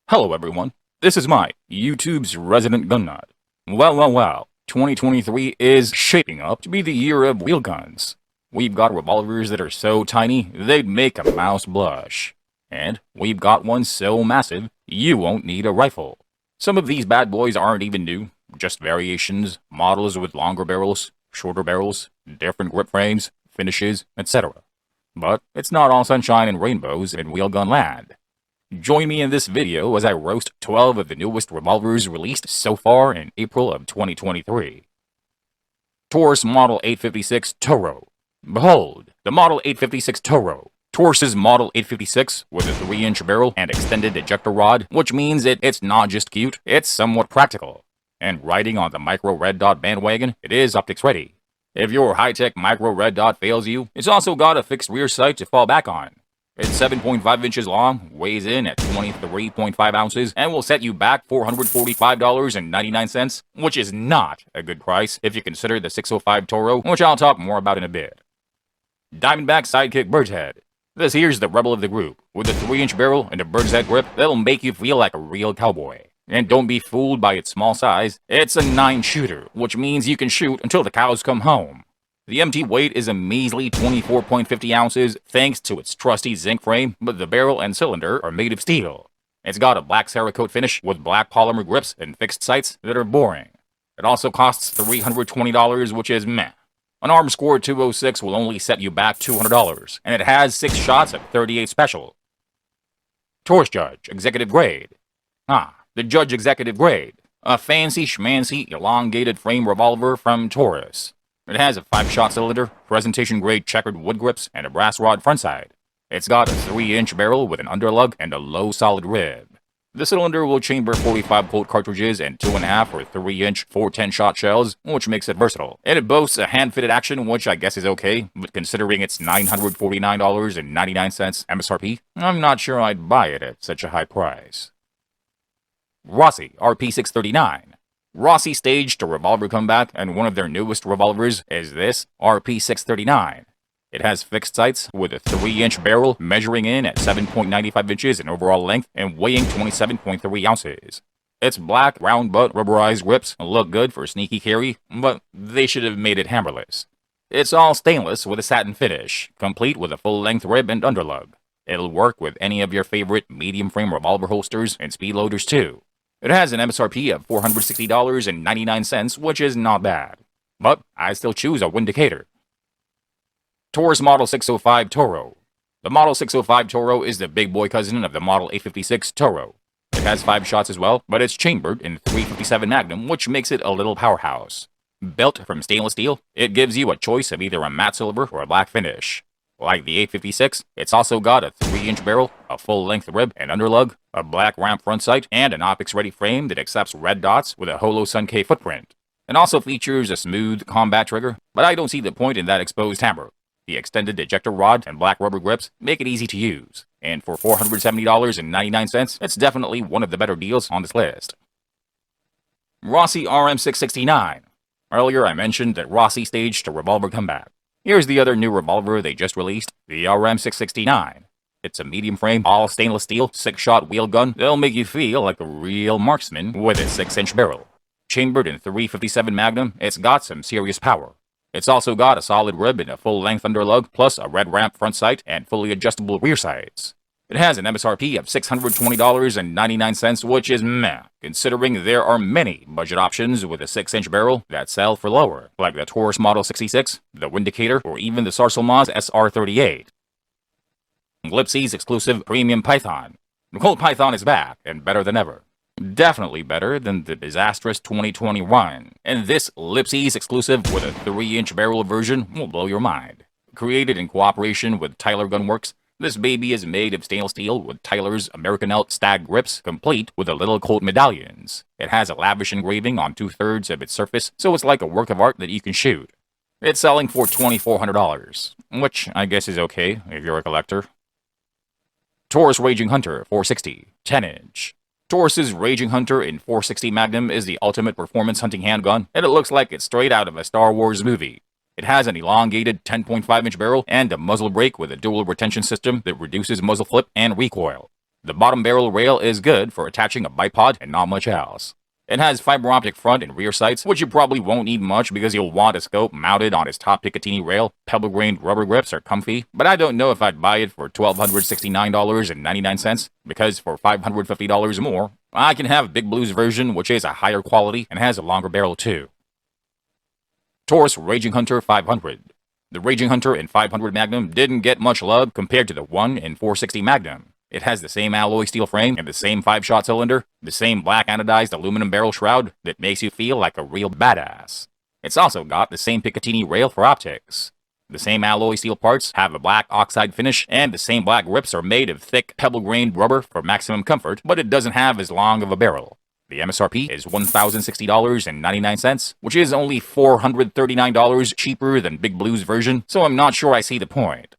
Hello everyone, this is Mike, YouTube's resident gun nut. Well, 2023 is shaping up to be the year of wheel guns. We've got revolvers that are so tiny, they'd make a mouse blush. And we've got one so massive, you won't need a rifle. Some of these bad boys aren't even new, just variations, models with longer barrels, shorter barrels, different grip frames, finishes, etc. But it's not all sunshine and rainbows in wheel gun land. Join me in this video as I roast 12 of the newest revolvers released so far in April of 2023. Taurus Model 856 TORO. Behold, the Model 856 TORO. Taurus's Model 856 with a 3-inch barrel and extended ejector rod, which means it's not just cute, it's somewhat practical. And riding on the micro red dot bandwagon, it is optics ready. If your high-tech micro red dot fails you, it's also got a fixed rear sight to fall back on. It's 7.5 inches long, weighs in at 23.5 ounces, and will set you back $445.99, which is not a good price if you consider the 605 TORO, which I'll talk more about in a bit. Diamondback Sidekick Birdshead. This here's the rebel of the group, with a 3-inch barrel and a bird's head grip that'll make you feel like a real cowboy. And don't be fooled by its small size, it's a 9-shooter, which means you can shoot until the cows come home. The empty weight is a measly 24.50 ounces thanks to its trusty zinc frame, but the barrel and cylinder are made of steel. It's got a black Cerakote finish with black polymer grips and fixed sights that are boring. It also costs $320, which is meh. An arm score 206 will only set you back $200, and it has 6 shots at 38 special. Taurus Judge Executive Grade. The Judge Executive Grade. A fancy schmancy elongated frame revolver from Taurus. It has a 5-shot cylinder, presentation-grade checkered wood grips, and a brass rod front side. It's got a 3-inch barrel with an underlug and a low solid rib. The cylinder will chamber 45 Colt cartridges and 2.5 or 3-inch 410-shot shells, which makes it versatile. And it boasts a hand-fitted action, which I guess is okay, but considering its $949.99 MSRP, I'm not sure I'd buy it at such a high price. Rossi RP639. Rossi staged a revolver comeback, and one of their newest revolvers is this RP639. It has fixed sights with a 3-inch barrel measuring in at 7.95 inches in overall length and weighing 27.3 ounces. Its black, round butt, rubberized grips look good for sneaky carry, but they should have made it hammerless. It's all stainless with a satin finish, complete with a full-length rib and underlug. It'll work with any of your favorite medium-frame revolver holsters and speed loaders too. It has an MSRP of $460.99, which is not bad. But I still choose a Windicator. Taurus Model 605 TORO. The Model 605 TORO is the big boy cousin of the Model 856 TORO. It has 5 shots as well, but it's chambered in 357 Magnum, which makes it a little powerhouse. Built from stainless steel, it gives you a choice of either a matte silver or a black finish. Like the 856, it's also got a 3-inch barrel, a full-length rib and underlug, a black ramp front sight, and an optics-ready frame that accepts red dots with a Holo Sun K footprint. It also features a smooth combat trigger, but I don't see the point in that exposed hammer. The extended ejector rod and black rubber grips make it easy to use, and for $470.99, it's definitely one of the better deals on this list. Rossi RM669. Earlier I mentioned that Rossi staged a revolver comeback. Here's the other new revolver they just released, the RM669. It's a medium frame, all stainless steel, 6-shot wheel gun that'll make you feel like a real marksman with a 6-inch barrel. Chambered in 357 Magnum, it's got some serious power. It's also got a solid rib and a full-length underlug, plus a red ramp front sight and fully adjustable rear sights. It has an MSRP of $620.99, which is meh, considering there are many budget options with a 6-inch barrel that sell for lower, like the Taurus Model 66, the Windicator, or even the Sarselmaz SR38. Lipsey's exclusive premium Python. The Colt Python is back, and better than ever. Definitely better than the disastrous 2021, and this Lipsey's exclusive with a 3-inch barrel version will blow your mind. Created in cooperation with Tyler Gunworks, this baby is made of stainless steel with Tyler's Americanelt stag grips, complete with the little Colt medallions. It has a lavish engraving on 2/3 of its surface, so it's like a work of art that you can shoot. It's selling for $2,400, which I guess is okay if you're a collector. Taurus Raging Hunter 460, 10-inch. Taurus's Raging Hunter in 460 Magnum is the ultimate performance hunting handgun, and it looks like it's straight out of a Star Wars movie. It has an elongated 10.5-inch barrel and a muzzle brake with a dual retention system that reduces muzzle flip and recoil. The bottom barrel rail is good for attaching a bipod and not much else. It has fiber optic front and rear sights, which you probably won't need much because you'll want a scope mounted on its top Picatinny rail. Pebble-grained rubber grips are comfy, but I don't know if I'd buy it for $1,269.99, because for $550 more, I can have Big Blue's version, which is a higher quality and has a longer barrel too. Taurus Raging Hunter 500. The Raging Hunter in 500 Magnum didn't get much love compared to the one in 460 Magnum. It has the same alloy steel frame and the same 5-shot cylinder, the same black anodized aluminum barrel shroud that makes you feel like a real badass. It's also got the same Picatinny rail for optics. The same alloy steel parts have a black oxide finish, and the same black grips are made of thick pebble-grained rubber for maximum comfort, but it doesn't have as long of a barrel. The MSRP is $1,060.99, which is only $439 cheaper than Big Blue's version, so I'm not sure I see the point.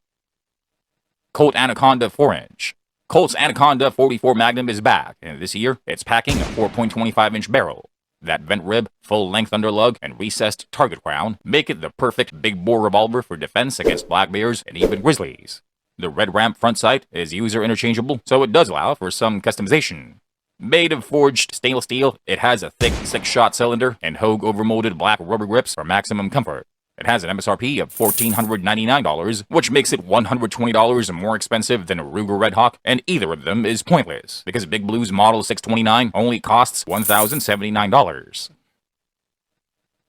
Colt Anaconda 4-inch. Colt's Anaconda 44 Magnum is back, and this year, it's packing a 4.25-inch barrel. That vent rib, full-length underlug, and recessed target crown make it the perfect big-bore revolver for defense against black bears and even grizzlies. The red ramp front sight is user-interchangeable, so it does allow for some customization. Made of forged stainless steel, it has a thick 6-shot cylinder and Hogue overmolded black rubber grips for maximum comfort. It has an MSRP of $1,499, which makes it $120 more expensive than a Ruger Redhawk, and either of them is pointless, because Big Blue's Model 629 only costs $1,079.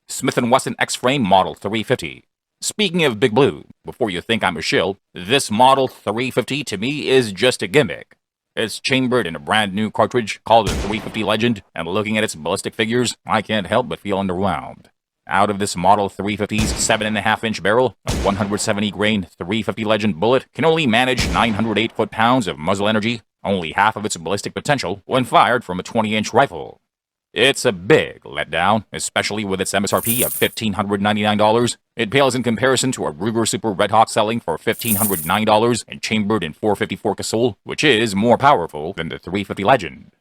Smith & Wesson X-Frame Model 350. Speaking of Big Blue, before you think I'm a shill, this Model 350 to me is just a gimmick. It's chambered in a brand new cartridge called the 350 Legend, and looking at its ballistic figures, I can't help but feel underwhelmed. Out of this Model 350's 7.5-inch barrel, a 170-grain 350 Legend bullet can only manage 908 foot-pounds of muzzle energy, only half of its ballistic potential, when fired from a 20-inch rifle. It's a big letdown, especially with its MSRP of $1,599. It pales in comparison to a Ruger Super Redhawk selling for $1,509 and chambered in 454 Casull, which is more powerful than the 350 Legend.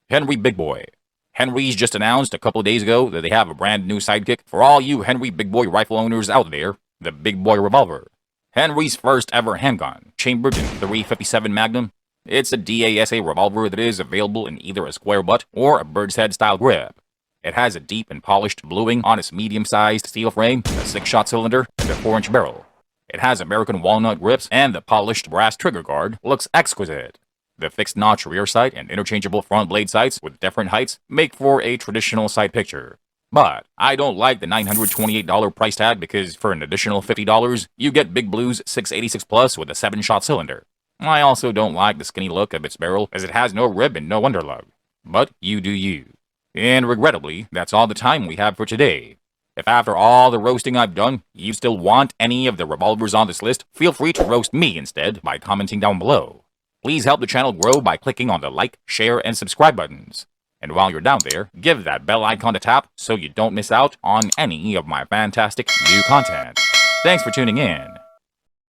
Henry Big Boy. Henry's just announced a couple of days ago that they have a brand new sidekick for all you Henry Big Boy rifle owners out there, the Big Boy Revolver. Henry's first ever handgun, chambered in 357 Magnum. It's a DASA revolver that is available in either a square butt or a bird's head style grip. It has a deep and polished bluing on its medium-sized steel frame, a 6-shot cylinder, and a 4-inch barrel. It has American walnut grips, and the polished brass trigger guard looks exquisite. The fixed notch rear sight and interchangeable front blade sights with different heights make for a traditional sight picture. But I don't like the $928 price tag because for an additional $50, you get Big Blue's 686 Plus with a 7-shot cylinder. I also don't like the skinny look of its barrel as it has no rib and no underlug. But you do you. And regrettably, that's all the time we have for today. If after all the roasting I've done, you still want any of the revolvers on this list, feel free to roast me instead by commenting down below. Please help the channel grow by clicking on the like, share, and subscribe buttons. And while you're down there, give that bell icon a tap so you don't miss out on any of my fantastic new content. Thanks for tuning in.